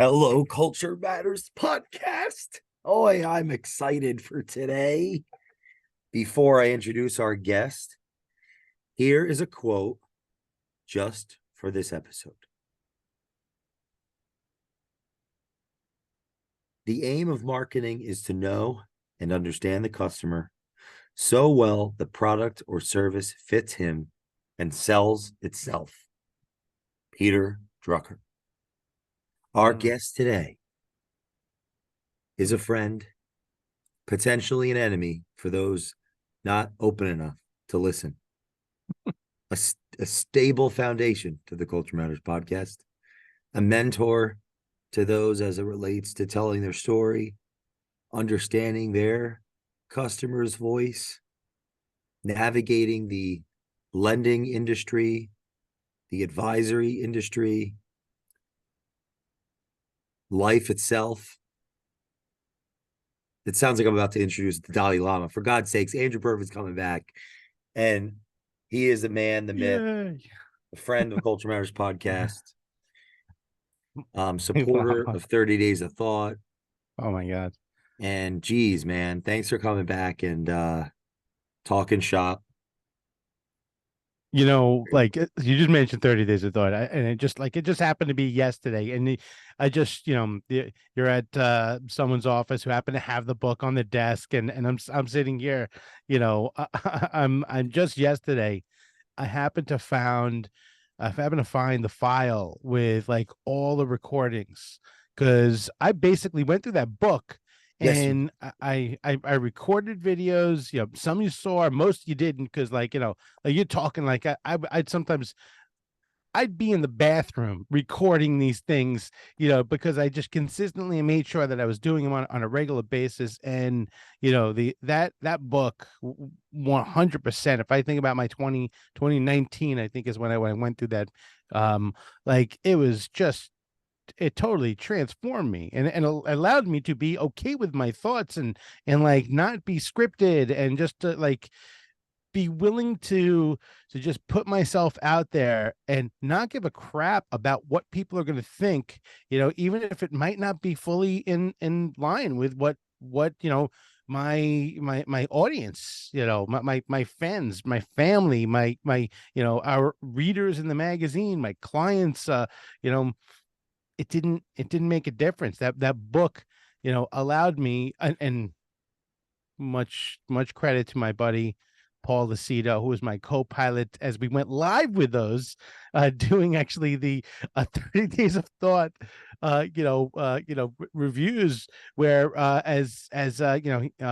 Hello, Culture Matters podcast. Oh, I'm excited for today. Before I introduce our guest, here is a quote just for this episode. The aim of marketing is to know and understand the customer so well the product or service fits him and sells itself. Peter Drucker. Our guest today is a friend, potentially an enemy for those not open enough to listen. A stable foundation to the Culture Matters podcast, a mentor to those as it relates to telling their story, understanding their customer's voice, navigating the lending industry, the advisory industry, life itself. It sounds like I'm about to introduce the Dalai Lama. For God's sakes, Andrew Berman's coming back. And he is the man, the myth, a friend of Culture Matters podcast, supporter of 30 Days of Thought. Oh my God. And geez, man, thanks for coming back and talking shop. You just mentioned 30 Days of Thought, and it just happened to be yesterday. And you're at someone's office who happened to have the book on the desk, and I'm sitting here, I'm just yesterday. I happened to find the file with like all the recordings, because I basically went through that book. Yes, sir. And I recorded videos, some you saw, most you didn't, because like you're talking like I'd sometimes I'd be in the bathroom recording these things, because I just consistently made sure that I was doing them on a regular basis. And that book, 100%. If I think about my 2019, I think is when I went through that. Like it was just, it totally transformed me, and allowed me to be okay with my thoughts, and like not be scripted, and just to like be willing to just put myself out there and not give a crap about what people are going to think, even if it might not be fully in line with what my audience, my fans, my family, my our readers in the magazine, my clients, it didn't make a difference. That book, allowed me, and much credit to my buddy Paul Lucido, who was my co-pilot as we went live with those, doing actually the 30 Days of Thought, reviews, where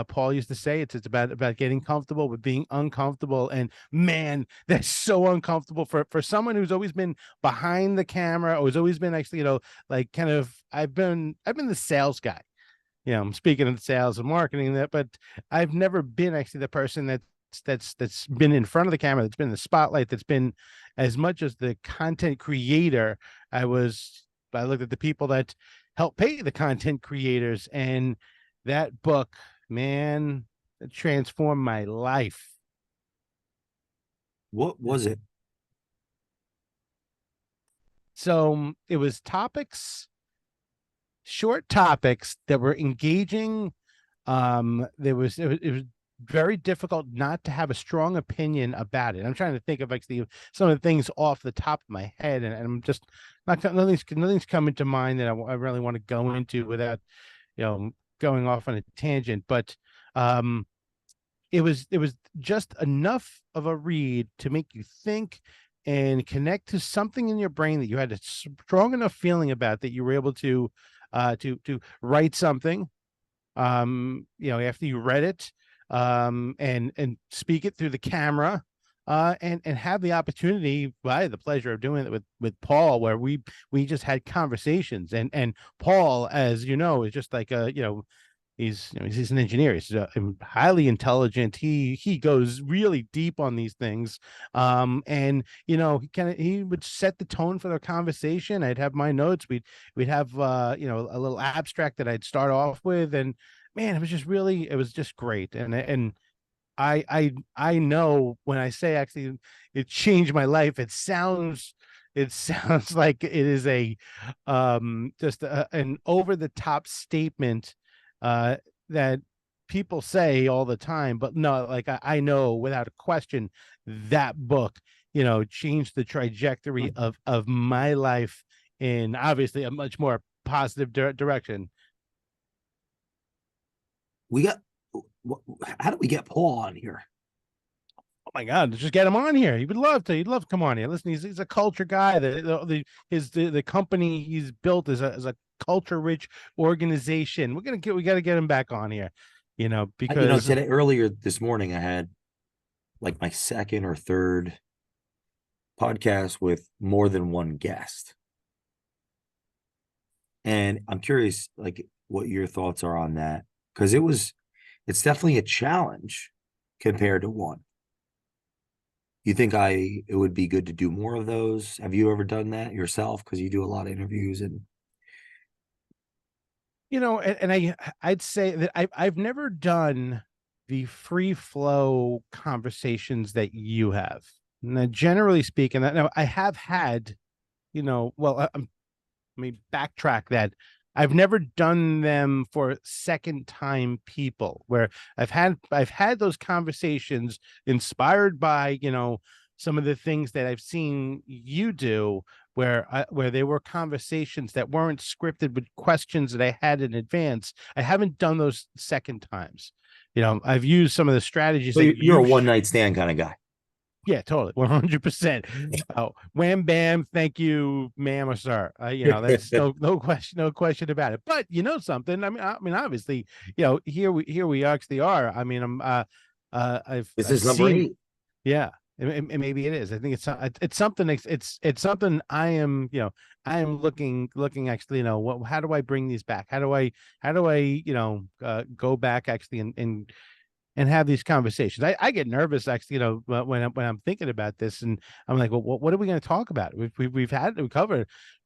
Paul used to say, it's about getting comfortable with being uncomfortable. And man, that's so uncomfortable for someone who's always been behind the camera, or has always been actually, like kind of, I've been the sales guy. I'm speaking of sales and marketing, but I've never been actually the person that's been in front of the camera, that's been in the spotlight, that's been as much as the content creator. I looked at the people that help pay the content creators, and that book, man, it transformed my life. What was it? So it was short topics that were engaging. It was very difficult not to have a strong opinion about it. I'm trying to think of actually some of the things off the top of my head, and I'm just nothing's coming to mind that I really want to go into without going off on a tangent. But it was just enough of a read to make you think and connect to something in your brain that you had a strong enough feeling about, that you were able to write something, after you read it, and speak it through the camera, and have the opportunity, by the pleasure of doing it with Paul, where we just had conversations. And Paul, as you know, is just like he's an engineer. He's highly intelligent. He goes really deep on these things. And he would set the tone for the conversation. I'd have my notes. We'd have a little abstract that I'd start off with, and man, it was just great. And I know when I say actually it changed my life, it sounds It sounds like it is a just an over the top statement that people say all the time, but no, like I know without a question that book, changed the trajectory of my life in obviously a much more positive direction. We got. How do we get Paul on here? Oh my God, just get him on here. He would love to. He'd love to come on here. Listen, he's a culture guy. The company he's built is a culture rich organization. We got to get him back on here, because Today earlier this morning, I had like my second or third podcast with more than one guest, and I'm curious, like, what your thoughts are on that, because it's definitely a challenge compared to one. You think it would be good to do more of those? Have you ever done that yourself? Because you do a lot of interviews and I'd say that I've never done the free flow conversations that you have. Now, generally speaking, now I have had, let me backtrack that. I've never done them for second time people where I've had those conversations inspired by, some of the things that I've seen you do where they were conversations that weren't scripted with questions that I had in advance. I haven't done those second times. I've used some of the strategies so that you're a you've one night stand kind of guy. yeah, totally. 100%. Oh, wham, bam. Thank you, ma'am or sir. That's no question about it. But you know something? I mean, obviously, here we actually are. I mean, I've This I've is number seen, 8. yeah, maybe it is. I think it's something. It's something I am looking actually. How do I bring these back? How do I go back actually and have these conversations. I get nervous actually, when I'm thinking about this, and I'm like, well, what are we going to talk about? We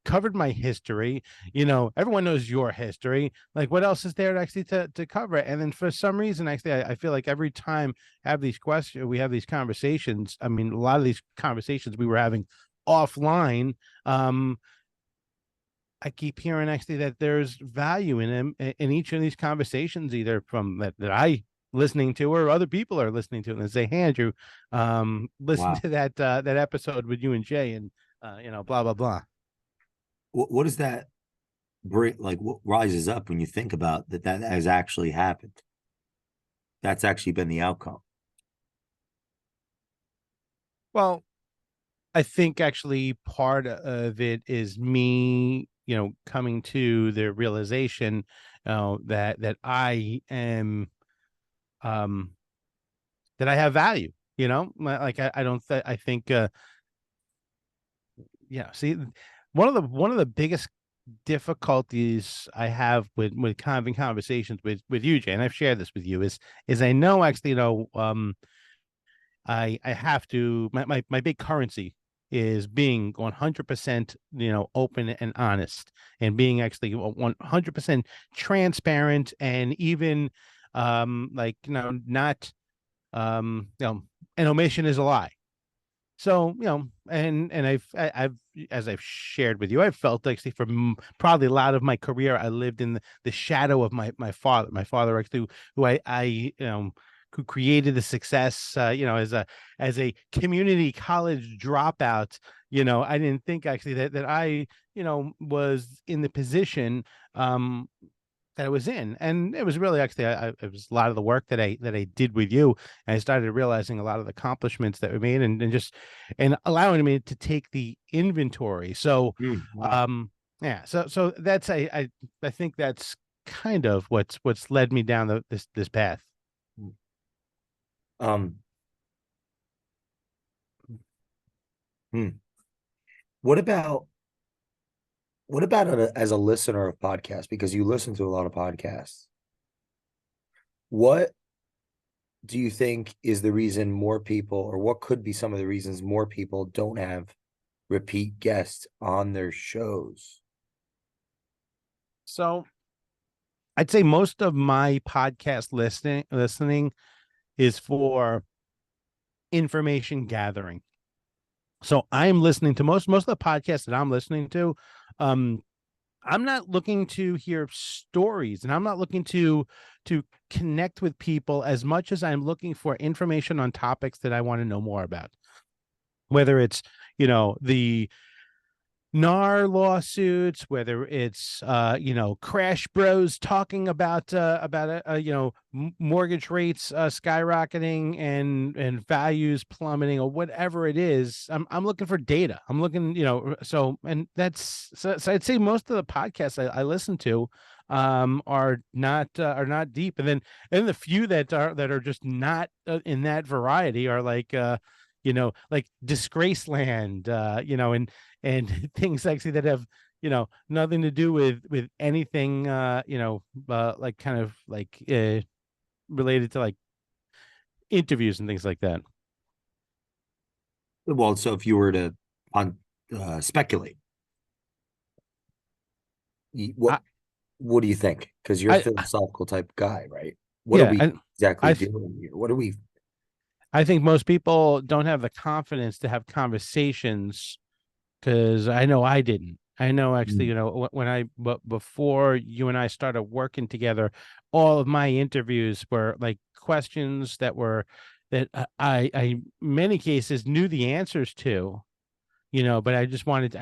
covered my history. Everyone knows your history. Like, what else is there actually to cover? And then for some reason, actually, I feel like every time we have these conversations. I mean, a lot of these conversations we were having offline. I keep hearing actually that there's value in them in each of these conversations, either from that I listening to or other people are listening to, and they say, "Hey, Andrew, listen Wow. to that episode with you and Jay, and blah blah blah." What does that bring? Like, what rises up when you think about that has actually happened? That's actually been the outcome. Well, I think actually part of it is me, coming to the realization that I am um that I have value. Like I don't I think yeah. See, one of the biggest difficulties I have with having conversations with you, Jay, and I've shared this with you, is I know actually, I have to my big currency is being 100% open and honest, and being actually 100% transparent, and even like not an omission is a lie. So, I've as I've shared with you, I've felt actually for probably a lot of my career, I lived in the shadow of my father. My father actually, who I who created the success, as a community college dropout. I didn't think actually that I was in the position that I was in, and it was really actually it was a lot of the work that I did with you, and I started realizing a lot of the accomplishments that we made, and just allowing me to take the inventory. So, Wow. yeah, so that's I think that's kind of what's led me down this path. Um. hmm. What about as a listener of podcasts? Because you listen to a lot of podcasts. What do you think is the reason more people, or what could be some of the reasons more people don't have repeat guests on their shows? So I'd say most of my podcast listening is for information gathering. So I'm listening to most of the podcasts that I'm listening to. Um, I'm not looking to hear stories, and I'm not looking to connect with people as much as I'm looking for information on topics that I want to know more about. Whether it's, the NAR lawsuits, whether it's Crash Bros talking about mortgage rates skyrocketing and values plummeting or whatever it is. I'm looking for data. I'm looking, and so I'd say most of the podcasts I listen to are not deep, and the few that are just not in that variety are like Disgraceland, and things actually that have nothing to do with anything like kind of like related to like interviews and things like that. Well, so if you were to on speculate, I what do you think? Because you're a I philosophical type guy, right? What are yeah, we I exactly I doing here? What are we? I think most people don't have the confidence to have conversations because I know I didn't. I know actually, when but before you and I started working together, all of my interviews were like questions that I many cases knew the answers to, but I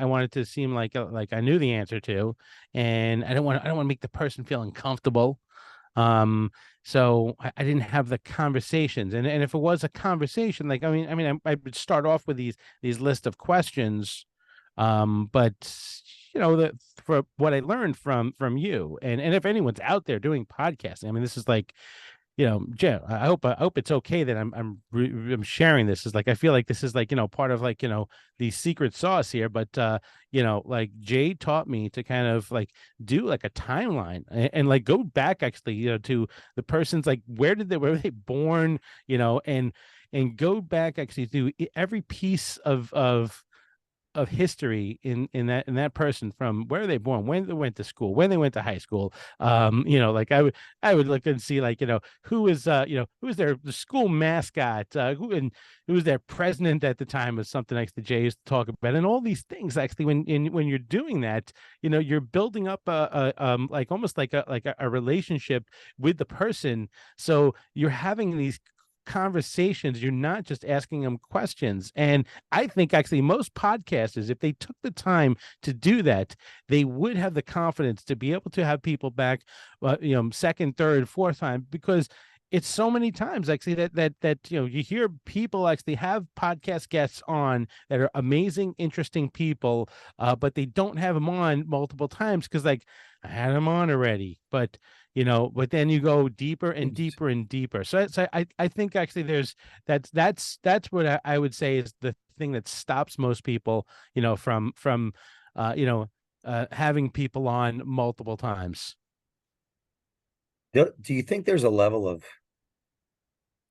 wanted to seem like I knew the answer to, and I don't want to make the person feel uncomfortable. So I didn't have the conversations, and if it was a conversation, like I would start off with these list of questions, but that for what I learned from you, and if anyone's out there doing podcasting, this is like, Jim, I hope it's okay that I'm sharing this. Is like I feel like this is like part of like the secret sauce here, but like Jay taught me to kind of like do like a timeline and like go back actually to the person's like where were they born, and go back actually to every piece of history in that person, from where they born, when they went to school, when they went to high school. Like I would look and see like who is their the school mascot, who was their president at the time, was something like the Jays talk about, and all these things actually when you're doing that, you're building up a like almost like a relationship with the person, so you're having these conversations, you're not just asking them questions. And I think actually most podcasters, if they took the time to do that, they would have the confidence to be able to have people back, second, third, fourth time, because it's so many times actually that you hear people actually have podcast guests on that are amazing, interesting people, but they don't have them on multiple times because like I had them on already, but then you go deeper and deeper and deeper. So I think actually that's what I would say is the thing that stops most people, from having people on multiple times. Do you think there's a level of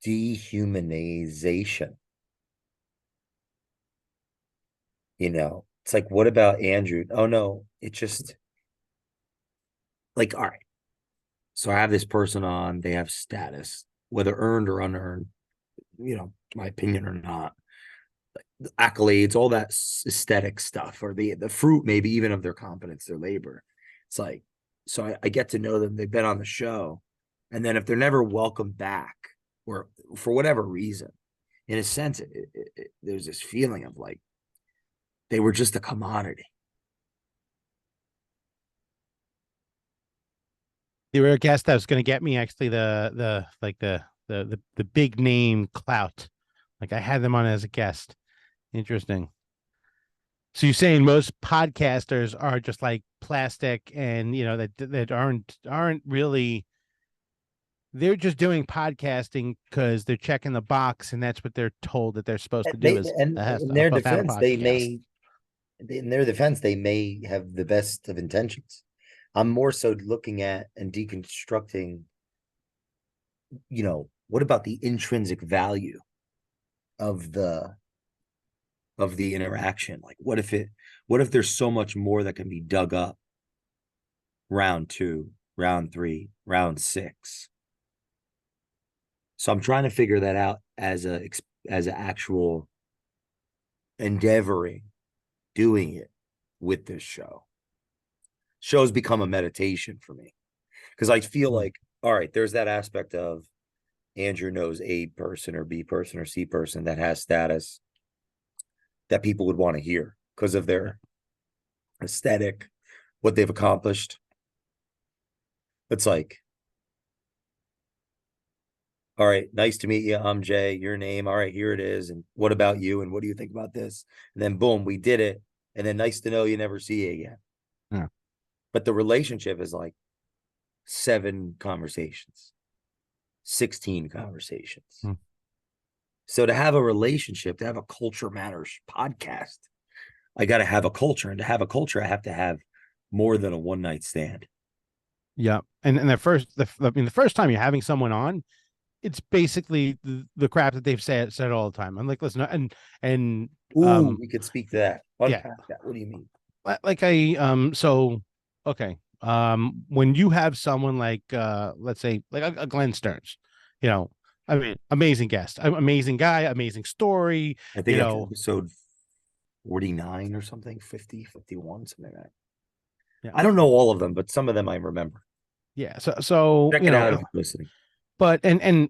dehumanization? It's like, what about Andrew? Oh no, it just like, all right. So I have this person on, they have status, whether earned or unearned, my opinion or not, accolades, all that aesthetic stuff, or the fruit, maybe even of their competence, their labor. It's like, so I get to know them, they've been on the show. And then if they're never welcome back, or for whatever reason, in a sense, there's this feeling of like they were just a commodity. They were a guest that was going to get me actually the big name clout. Like I had them on as a guest. Interesting. So you're saying most podcasters are just like plastic, and that aren't really, they're just doing podcasting because they're checking the box and that's what they're told that they're supposed to do, They is and in their supposed to have a defense, they podcast. may in their defense, they may have the best of intentions. I'm more so looking at and deconstructing, what about the intrinsic value of the interaction? Like what if there's so much more that can be dug up round two, round three, round six? So I'm trying to figure that out as an actual endeavoring doing it with this show. Show's become a meditation for me because I feel like, all right, there's that aspect of Andrew knows A person or B person or C person that has status that people would want to hear because of their aesthetic, what they've accomplished. It's like, all right, nice to meet you. I'm Jay. Your name. All right, here it is. And what about you? And what do you think about this? And then boom, we did it. And then nice to know you, never see you again. Yeah. But the relationship is like 7 conversations, 16 conversations. Hmm. So to have a relationship, to have a Culture Matters podcast, I got to have a culture. And to have a culture, I have to have more than a one night stand. Yeah. And the first time you're having someone on, it's basically the crap that they've said all the time. I'm like, listen, and Ooh, we could speak to that. Yeah. Unpack that. What do you mean? So okay. When you have someone like let's say like a Glenn Stearns, you know, I mean, amazing guest, amazing guy, amazing story, I think you it's know, episode 49 or something, 50, 51, something like that. yeah, I don't know all of them, but some of them I remember. yeah. So Check you it know, out if you're listening. but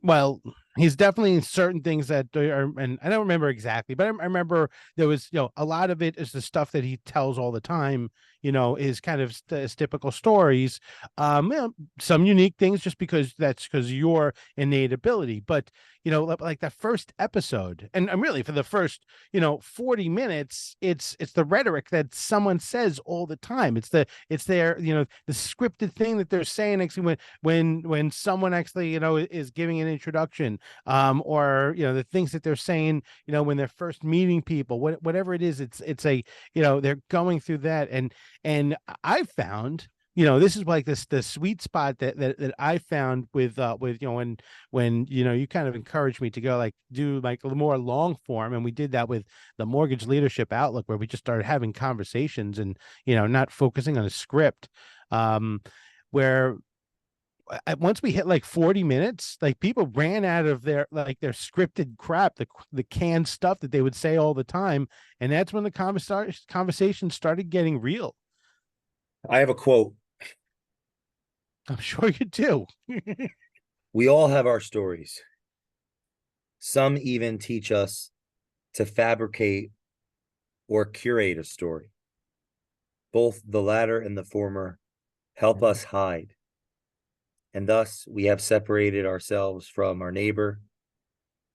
well, he's definitely certain things that are, and I don't remember exactly, but I remember there was, you know, a lot of it is the stuff that he tells all the time, you know, is kind of typical stories, you know, some unique things just because that's because your innate ability, but you know, like that first episode, and really for the first, you know, 40 minutes, it's the rhetoric that someone says all the time. It's their, you know, the scripted thing that they're saying actually when someone actually, you know, is giving an introduction, or you know, the things that they're saying, you know, when they're first meeting people, whatever it is, it's a, you know, they're going through that, and I found, you know, this is like the sweet spot that I found with you know, when you know, you kind of encouraged me to go like do like a little more long form, and we did that with the Mortgage Leadership Outlook, where we just started having conversations and, you know, not focusing on a script, where once we hit like 40 minutes, like people ran out of their like their scripted crap, the canned stuff that they would say all the time, and that's when the conversation started getting real. I have a quote. I'm sure you do. We all have our stories. Some even teach us to fabricate or curate a story. Both the latter and the former help us hide. And thus we have separated ourselves from our neighbor.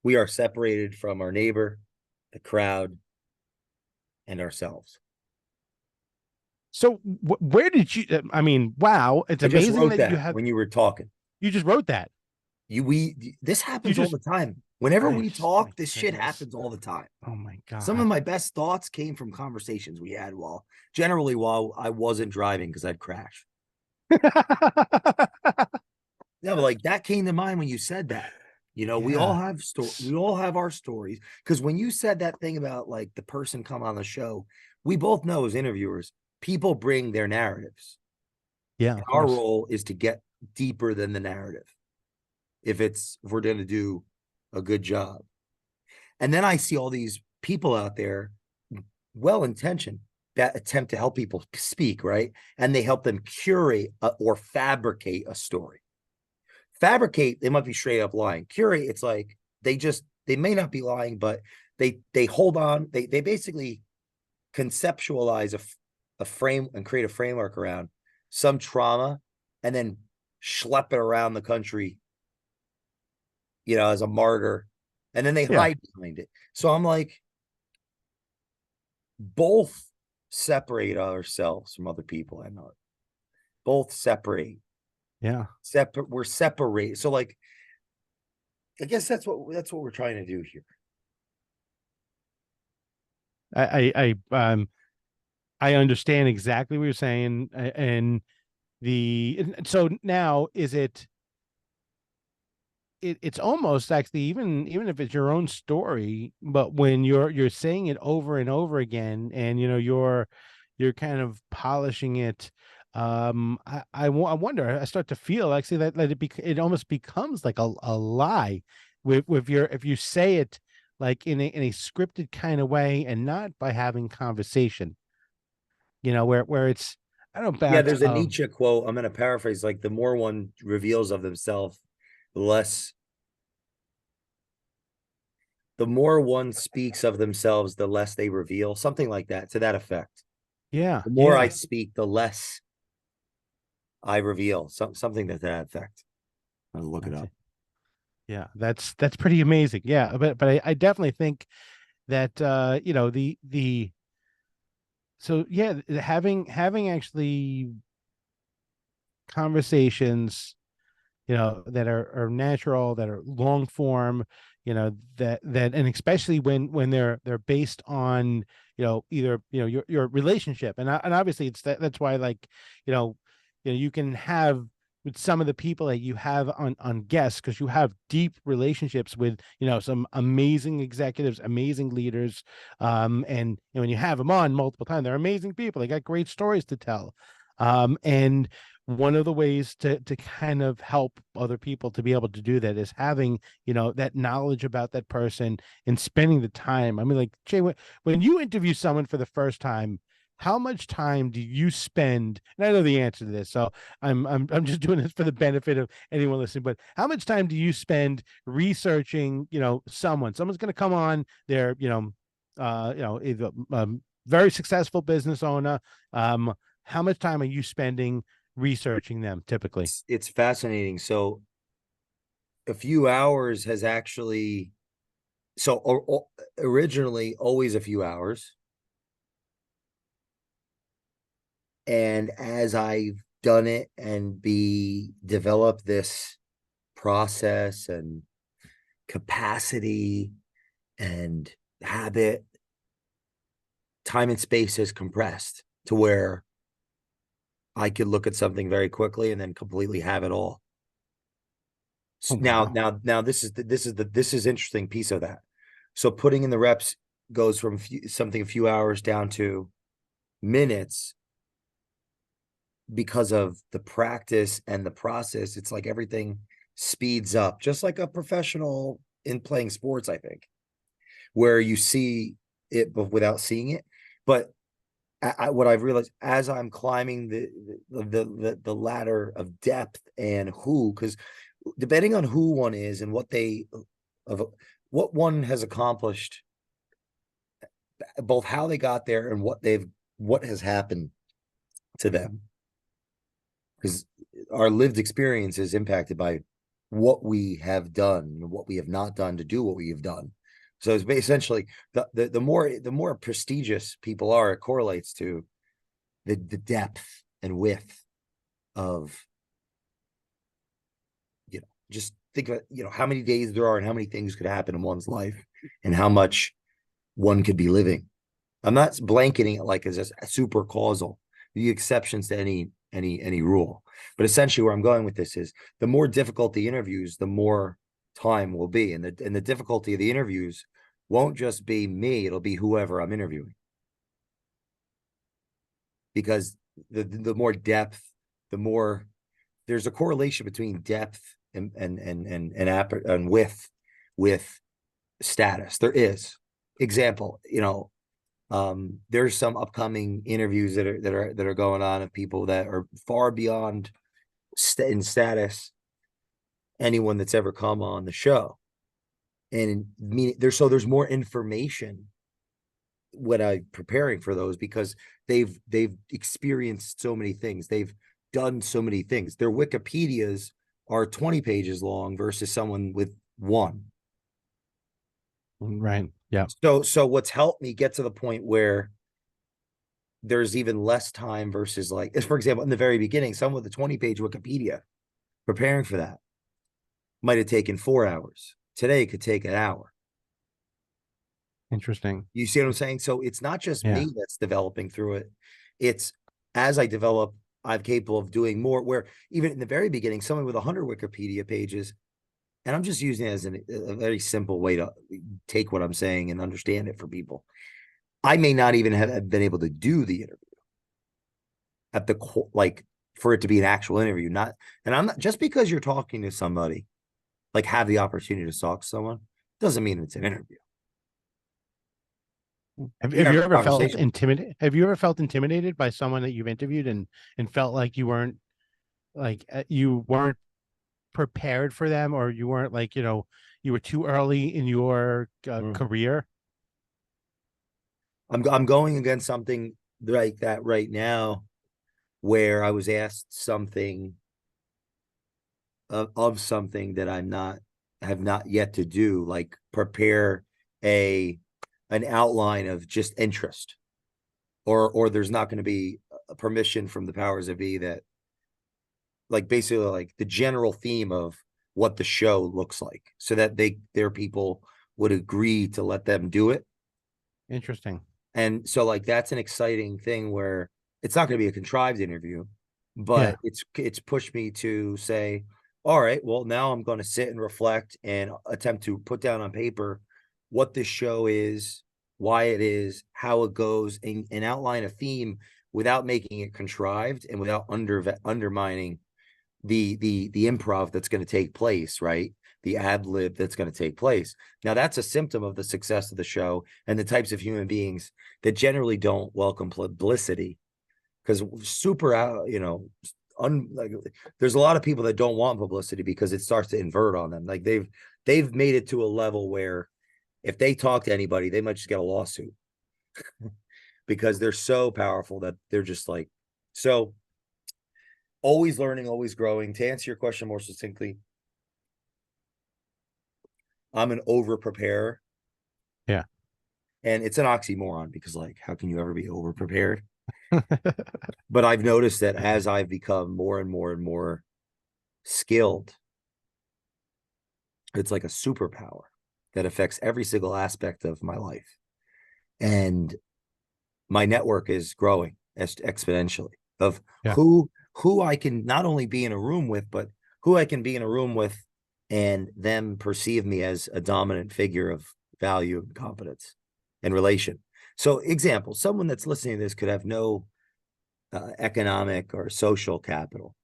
We are separated from our neighbor, the crowd, and ourselves. So where did you? I mean, wow! It's I just amazing wrote that you that have. when you were talking. You just wrote that. This You happens all just. the time. Whenever we My talk, this shit goodness. happens all the time. Oh my Some of god. my best thoughts came from conversations we had while I wasn't driving because I'd crash. Yeah, but like that came to mind when you said that. You know, we all Yeah. have we all have our stories. Because when you said that thing about like the person come on the show, we both know as interviewers, people bring their narratives. Yeah, And of our course. role is to get deeper than the narrative. If we're going to do a good job. And then I see all these people out there, well intentioned, that attempt to help people speak, right? And they help them curate or fabricate a story. Fabricate, they might be straight up lying. Curate, it's like they may not be lying, but they hold on, they basically conceptualize a frame and create a framework around some trauma and then schlep it around the country, you know, as a martyr, and then they Yeah. hide behind it. So I'm like, both separate ourselves from other people. I know it. Both separate. Yeah. We're separated. So like, I guess that's what we're trying to do here. I understand exactly what you're saying, and so now is it's almost actually, even if it's your own story, but when you're saying it over and over again, and you know, you're kind of polishing it, I wonder, I start to feel actually that it almost becomes like a lie with your, if you say it like in a scripted kind of way, and not by having conversation, you know, where it's, I don't know Yeah, about, there's a Nietzsche quote. I'm going to paraphrase, like the more one reveals of themselves, the less, the more one speaks of themselves, the less they reveal, something like that, to that effect. yeah, The more I yeah. speak, the less I reveal, something to that effect. I'll look it That's up. it. Yeah, that's pretty amazing. Yeah, but I definitely think that you know, the so yeah, having actually conversations, you know, that are natural, that are long form, you know, that and especially when they're based on, you know, either, you know, your relationship, and obviously it's that's why, like, you know, you can have with some of the people that you have on guests, because you have deep relationships with, you know, some amazing executives, amazing leaders, and you know, when you have them on multiple times, they're amazing people, they got great stories to tell, and one of the ways to kind of help other people to be able to do that is having, you know, that knowledge about that person and spending the time. I mean, like, Jay, when you interview someone for the first time, how much time do you spend? And I know the answer to this, so I'm just doing this for the benefit of anyone listening. But how much time do you spend researching, you know, someone's going to come on, they're, you know, either very successful business owner. How much time are you spending researching them typically? It's fascinating. So a few hours has actually, originally always a few hours. And as I've done it and be develop this process and capacity and habit, time and space has compressed to where I could look at something very quickly and then completely have it all. Oh, Now, wow. this is interesting piece of that. So putting in the reps goes from something a few hours down to minutes because of the practice and the process. It's like everything speeds up, just like a professional in playing sports, I think, where you see it but without seeing it. But what I've realized as I'm climbing the ladder of depth and who, because depending on who one is and of what one has accomplished, both how they got there and what has happened to them, because our lived experience is impacted by what we have done and what we have not done to do what we have done. So it's essentially the more prestigious people are, it correlates to the depth and width of, just think of, how many days there are and how many things could happen in one's life and how much one could be living. I'm not blanketing it like as a super causal, the exceptions to any rule. But essentially where I'm going with this is the more difficult the interviews, the more time will be. And the difficulty of the interviews won't just be me, it'll be whoever I'm interviewing. Because the more depth, the more there's a correlation between depth and width with status. There is. Example, there's some upcoming interviews that are going on of people that are far beyond in status anyone that's ever come on the show, and there's more information when I'm preparing for those because they've experienced so many things, they've done so many things. Their Wikipedias are 20 pages long versus someone with one. Right. Yeah. So what's helped me get to the point where there's even less time versus, like, for example, in the very beginning, someone with a 20-page Wikipedia preparing for that might have taken 4 hours. Today it could take an hour. Interesting. You see what I'm saying? So it's not just Yeah. me that's developing through it. It's as I develop, I'm capable of doing more. Where even in the very beginning, someone with 100 Wikipedia pages, and I'm just using it as a very simple way to take what I'm saying and understand it for people. I may not even have been able to do the interview at like for it to be an actual interview. Not, and I'm not, just because you're talking to somebody, like have the opportunity to talk to someone, doesn't mean it's an interview. Have have you ever felt conversation. intimidated? Have you ever felt intimidated by someone that you've interviewed and felt like you weren't prepared for them, or you weren't like, you were too early in your Mm. career? I'm going against something like that right now, where I was asked something of something that have not yet to do, like prepare a an outline of just interest, or there's not going to be a permission from the powers that be, that like basically like the general theme of what the show looks like, so that their people would agree to let them do it. Interesting. And so like that's an exciting thing, where it's not going to be a contrived interview, Yeah. but it's pushed me to say, all right, well, now I'm going to sit and reflect and attempt to put down on paper what this show is, why it is, how it goes, and outline a theme without making it contrived and without undermining the improv that's going to take place, right? The ad lib that's going to take place. Now that's a symptom of the success of the show and the types of human beings that generally don't welcome publicity, because super like, there's a lot of people that don't want publicity because it starts to invert on them. Like they've made it to a level where if they talk to anybody, they might just get a lawsuit because they're so powerful that they're just like, so always learning, always growing. To answer your question more succinctly, I'm an over preparer, Yeah. and it's an oxymoron because like, how can you ever be over prepared? But I've noticed that as I've become more and more and more skilled, it's like a superpower that affects every single aspect of my life. And my network is growing exponentially of Yeah. who I can not only be in a room with, but who I can be in a room with and them perceive me as a dominant figure of value and competence and relation. So example, someone that's listening to this could have no economic or social capital,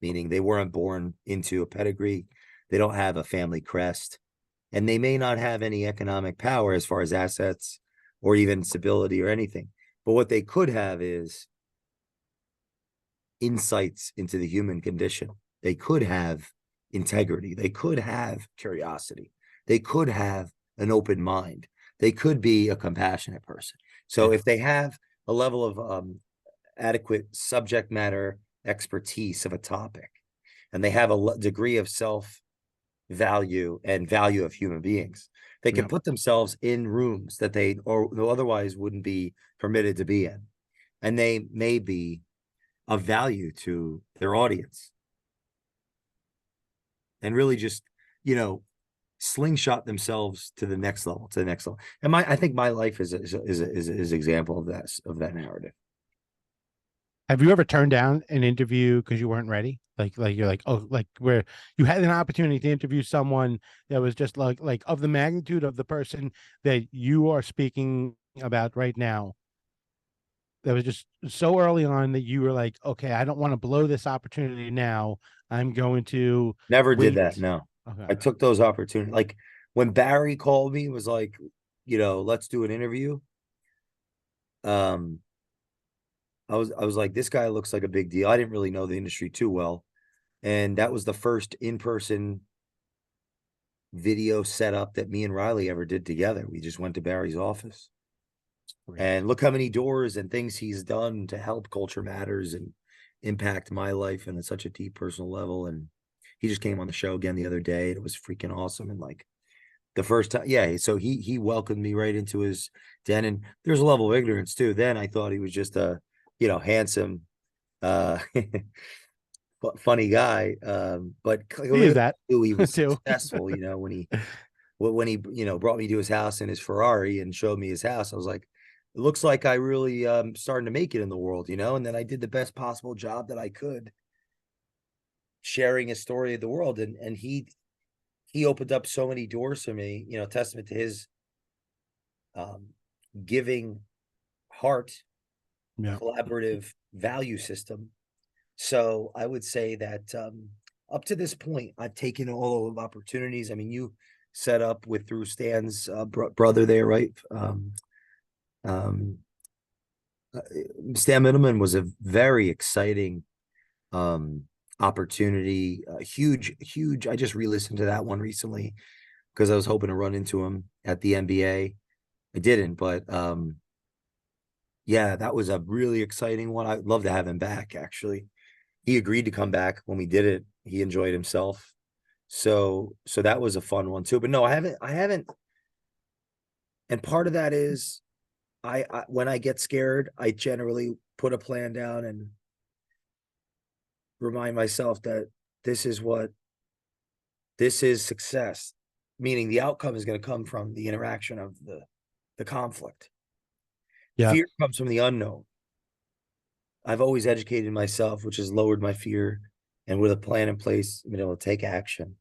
meaning they weren't born into a pedigree, they don't have a family crest, and they may not have any economic power as far as assets or even stability or anything. But what they could have is insights into the human condition. They could have integrity. They could have curiosity. They could have an open mind. They could be a compassionate person. So Yeah. if they have a level of adequate subject matter expertise of a topic, and they have a degree of self value and value of human beings, they can Yeah. put themselves in rooms that they or otherwise wouldn't be permitted to be in, and they may be of value to their audience, and really just, you know, slingshot themselves to the next level, to the next level. And I think my life is an example of that narrative. Have you ever turned down an interview because you weren't ready? Like you're like, oh, like where you had an opportunity to interview someone that was just like of the magnitude of the person that you are speaking about right now, that was just so early on that you were like, okay, I don't want to blow this opportunity now. I'm going to Never did that. wait. No, Okay. I took those opportunities. Like when Barry called me, was like, let's do an interview. Um, I was like, this guy looks like a big deal. I didn't really know the industry too well, and that was the first in-person video setup that me and Riley ever did together. We just went to Barry's office, Great. and look how many doors and things he's done to help Culture Matters and impact my life and at such a deep personal level. And he just came on the show again the other day. And it was freaking awesome. And like the first time, yeah. So he welcomed me right into his den, and there's a level of ignorance too. Then I thought he was just a, handsome, uh, funny guy. But He clearly is that knew he was too. successful. When he brought me to his house in his Ferrari and showed me his house, I was like, it looks like I really starting to make it in the world, and then I did the best possible job that I could sharing his story of the world. And he opened up so many doors for me, testament to his um giving heart, Yeah. collaborative value system. So I would say that up to this point, I've taken all of opportunities. I mean, you set up with through Stan's brother there, right? Um, uh, Stan Middleman was a very exciting um opportunity. Huge. I just re-listened to that one recently because I was hoping to run into him at the NBA. I didn't, but yeah, that was a really exciting one. I'd love to have him back, actually. He agreed to come back when we did it. He enjoyed himself. So that was a fun one too. But no, I haven't, and part of that is I when I get scared, I generally put a plan down and remind myself that this is what this is success, meaning the outcome is going to come from the interaction of the conflict. Yeah. Fear comes from the unknown. I've always educated myself, which has lowered my fear, and with a plan in place, I'm able to take action.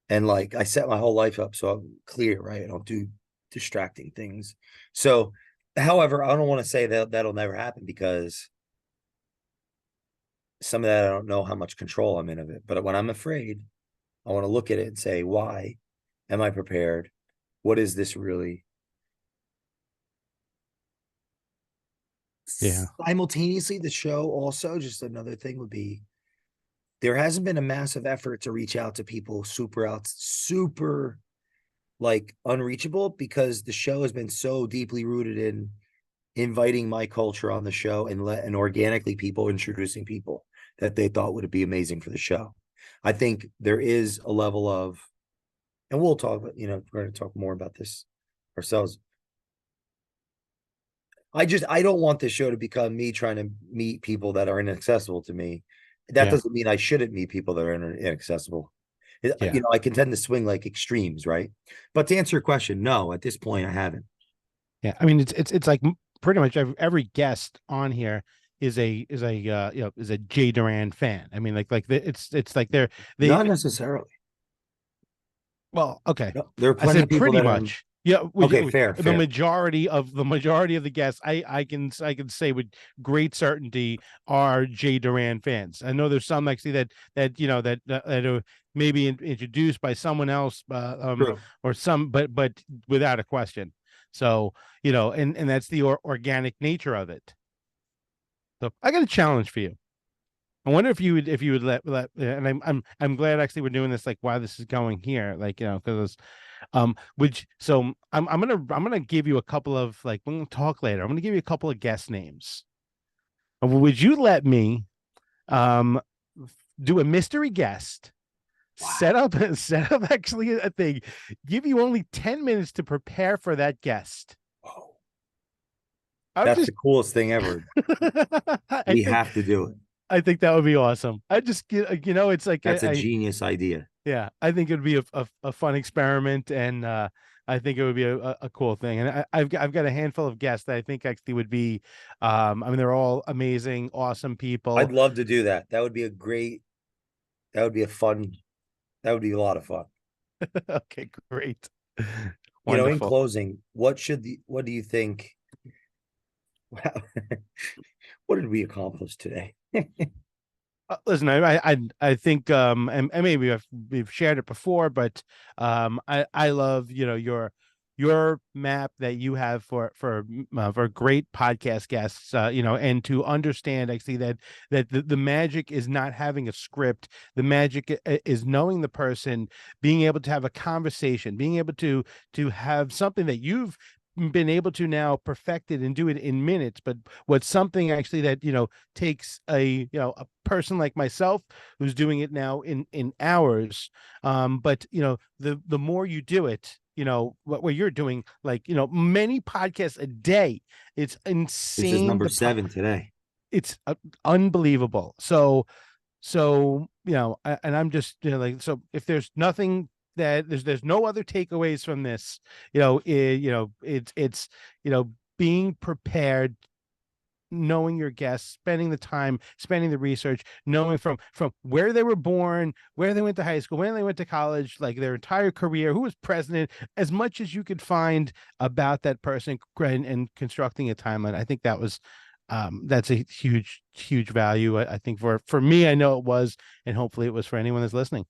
And like I set my whole life up so I'm clear, right? I don't do distracting things. So, however, I don't want to say that that'll never happen because some of that I don't know how much control I'm in of it. But when I'm afraid, I want to look at it and say, why am I prepared? What is this really? Yeah. Simultaneously, the show also, just another thing would be there hasn't been a massive effort to reach out to people super like unreachable because the show has been so deeply rooted in inviting my culture on the show and organically people introducing people that they thought would be amazing for the show. I think there is a level of, and we'll talk about, we're going to talk more about this ourselves. I don't want this show to become me trying to meet people that are inaccessible to me. That Yeah. doesn't mean I shouldn't meet people that are inaccessible. Yeah. I can tend to swing like extremes, right? But to answer your question, no, at this point I haven't. Yeah. I mean, it's like pretty much every guest on here is a Jay Doran fan. I mean, it's like they Not necessarily. well, okay. No, there are I plenty of said people pretty that are much. Yeah, okay. Fair, the fair. majority of the guests, I can say with great certainty are Jay Duran fans. I know there's some actually that are maybe introduced by someone else, True. or some, but without a question. So and that's the organic nature of it. So I got a challenge for you. I wonder if you would let and I'm glad actually we're doing this like while this is going here, like because which so I'm gonna give you a couple of like we're gonna talk later. I'm gonna give you a couple of guest names. Would you let me um do a mystery guest, set Wow. up set up actually a thing, give you only 10 minutes to prepare for that guest? Whoa. I'm That's just the coolest thing ever. I We think have to do it. I think that would be awesome. I just it's like That's a I genius idea. yeah, I think it would be a fun experiment, and I think it would be a cool thing. And I've got a handful of guests that I think actually would be, I mean, they're all amazing, awesome I'd people. love to do that. That would be a great, that would be a fun, that would be a lot of fun. Okay, great, In wonderful. closing, what do you think? Wow. What did we accomplish today? Listen, I think and maybe we've shared it before, but I love your map that you have for great podcast guests, and to understand actually that the magic is not having a script. The magic is knowing the person, being able to have a conversation, being able to have something that you've been able to now perfect it and do it in minutes, but what's something actually that takes a person like myself who's doing it now in hours. But the more you do it, what you're doing, like many podcasts a day. It's This is insane. number 7 today. It's unbelievable. So and I'm just like, so if there's nothing that there's no other takeaways from this, it's being prepared, knowing your guests, spending the time, spending the research, knowing from where they were born, where they went to high school, when they went to college, like their entire career, who was president, as much as you could find about that person, and constructing a timeline. I think that's a huge value. I think for me, I know it was, and hopefully it was for anyone that's listening.